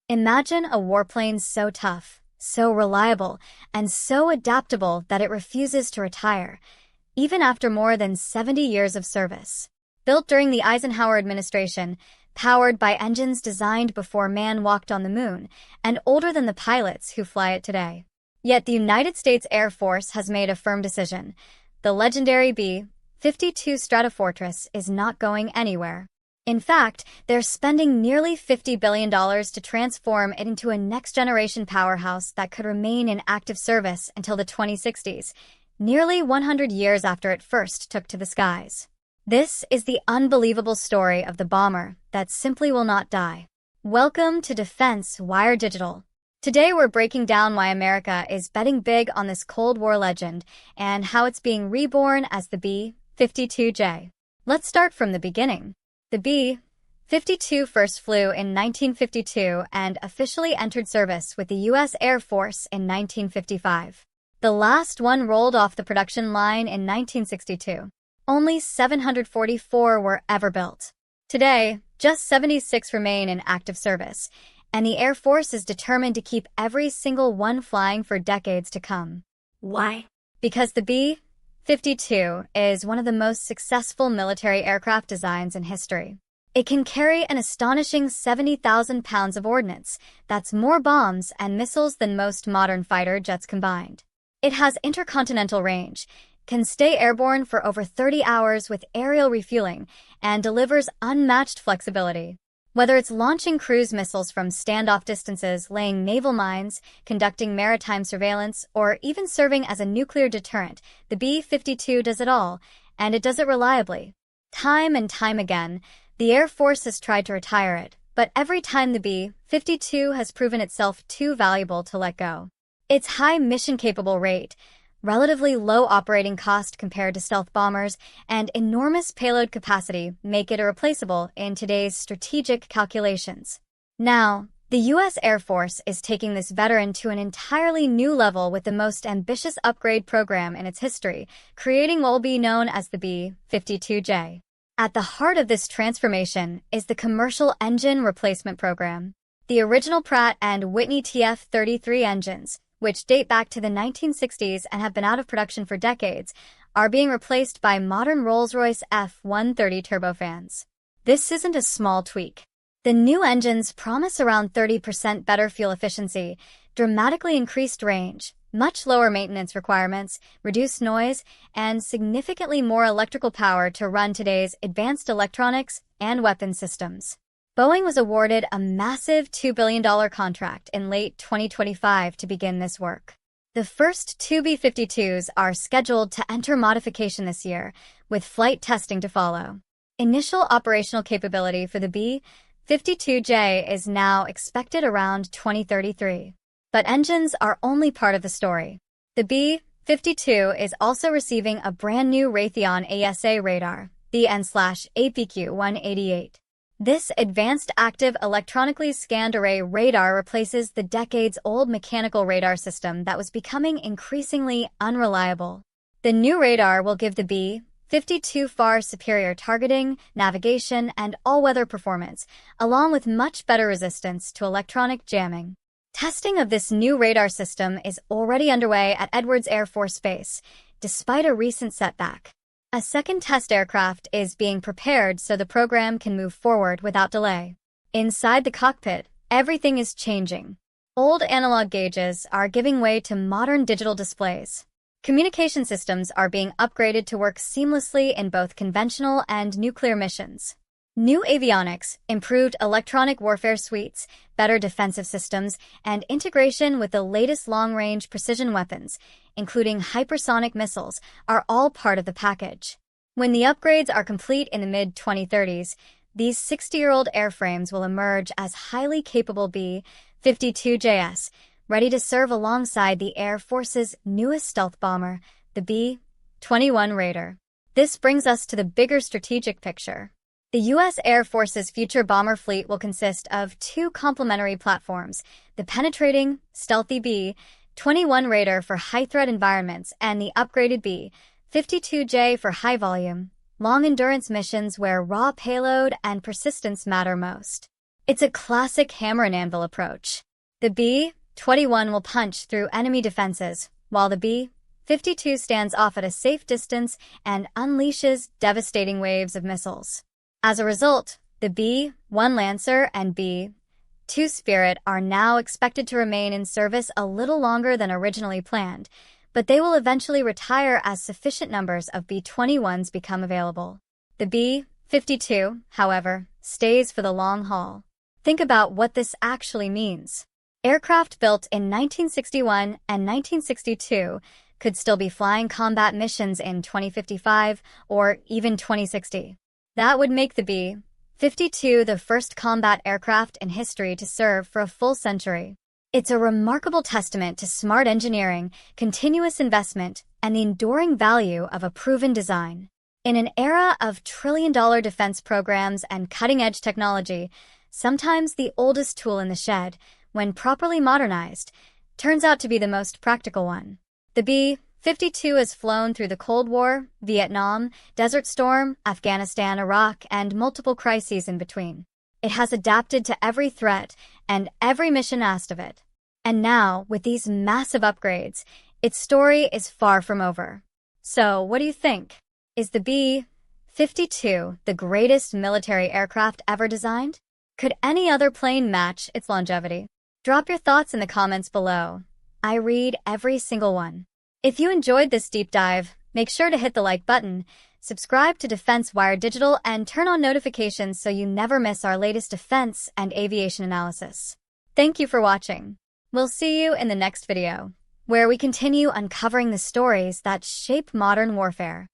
Imagine a warplane so tough, so reliable, and so adaptable that it refuses to retire, even after more than 70 years of service. Built during the Eisenhower administration, powered by engines designed before man walked on the moon, and older than the pilots who fly it today. Yet the United States Air Force has made a firm decision. The legendary B-52 Stratofortress is not going anywhere. In fact, they're spending nearly $50 billion to transform it into a next-generation powerhouse that could remain in active service until the 2060s, nearly 100 years after it first took to the skies. This is the unbelievable story of the bomber that simply will not die. Welcome to Defense Wire Digital. Today we're breaking down why America is betting big on this Cold War legend and how it's being reborn as the B-52J. Let's start from the beginning. The B-52 first flew in 1952 and officially entered service with the U.S. Air Force in 1955. The last one rolled off the production line in 1962. Only 744 were ever built. Today, just 76 remain in active service, and the Air Force is determined to keep every single one flying for decades to come. Why? Because the B-52 is one of the most successful military aircraft designs in history. It can carry an astonishing 70,000 pounds of ordnance. That's more bombs and missiles than most modern fighter jets combined. It has intercontinental range, can stay airborne for over 30 hours with aerial refueling, and delivers unmatched flexibility. Whether it's launching cruise missiles from standoff distances, laying naval mines, conducting maritime surveillance, or even serving as a nuclear deterrent, the B-52 does it all, and it does it reliably. Time and time again, the Air Force has tried to retire it, but every time the B-52 has proven itself too valuable to let go. Its high mission-capable rate, relatively low operating cost compared to stealth bombers, and enormous payload capacity make it irreplaceable in today's strategic calculations. Now, the U.S. Air Force is taking this veteran to an entirely new level with the most ambitious upgrade program in its history, creating what will be known as the B-52J. At the heart of this transformation is the Commercial Engine Replacement Program. The original Pratt & Whitney TF-33 engines, which date back to the 1960s and have been out of production for decades, are being replaced by modern Rolls-Royce F130 turbofans. This isn't a small tweak. The new engines promise around 30% better fuel efficiency, dramatically increased range, much lower maintenance requirements, reduced noise, and significantly more electrical power to run today's advanced electronics and weapons systems. Boeing was awarded a massive $2 billion contract in late 2025 to begin this work. The first two B-52s are scheduled to enter modification this year, with flight testing to follow. Initial operational capability for the B-52J is now expected around 2033. But engines are only part of the story. The B-52 is also receiving a brand new Raytheon AESA radar, the N/APQ-188. This advanced active electronically scanned array radar replaces the decades-old mechanical radar system that was becoming increasingly unreliable. The new radar will give the B-52 far superior targeting, navigation, and all-weather performance, along with much better resistance to electronic jamming. Testing of this new radar system is already underway at Edwards Air Force Base, despite a recent setback. A second test aircraft is being prepared so the program can move forward without delay. Inside the cockpit, everything is changing. Old analog gauges are giving way to modern digital displays. Communication systems are being upgraded to work seamlessly in both conventional and nuclear missions. New avionics, improved electronic warfare suites, better defensive systems, and integration with the latest long-range precision weapons, including hypersonic missiles, are all part of the package. When the upgrades are complete in the mid-2030s, these 60-year-old airframes will emerge as highly capable B-52Js, ready to serve alongside the Air Force's newest stealth bomber, the B-21 Raider. This brings us to the bigger strategic picture. The U.S. Air Force's future bomber fleet will consist of two complementary platforms, the penetrating, stealthy B-21 Raider for high-threat environments and the upgraded B-52J for high-volume, long-endurance missions where raw payload and persistence matter most. It's a classic hammer and anvil approach. The B-21 will punch through enemy defenses, while the B-52 stands off at a safe distance and unleashes devastating waves of missiles. As a result, the B-1 Lancer and B-2 Spirit are now expected to remain in service a little longer than originally planned, but they will eventually retire as sufficient numbers of B-21s become available. The B-52, however, stays for the long haul. Think about what this actually means. Aircraft built in 1961 and 1962 could still be flying combat missions in 2055 or even 2060. That would make the B-52 the first combat aircraft in history to serve for a full century. It's a remarkable testament to smart engineering, continuous investment, and the enduring value of a proven design. In an era of trillion-dollar defense programs and cutting-edge technology, sometimes the oldest tool in the shed, when properly modernized, turns out to be the most practical one. The B-52 has flown through the Cold War, Vietnam, Desert Storm, Afghanistan, Iraq, and multiple crises in between. It has adapted to every threat and every mission asked of it. And now, with these massive upgrades, its story is far from over. So, what do you think? Is the B-52 the greatest military aircraft ever designed? Could any other plane match its longevity? Drop your thoughts in the comments below. I read every single one. If you enjoyed this deep dive, make sure to hit the like button, subscribe to Defense Wire Digital, and turn on notifications so you never miss our latest defense and aviation analysis. Thank you for watching. We'll see you in the next video, where we continue uncovering the stories that shape modern warfare.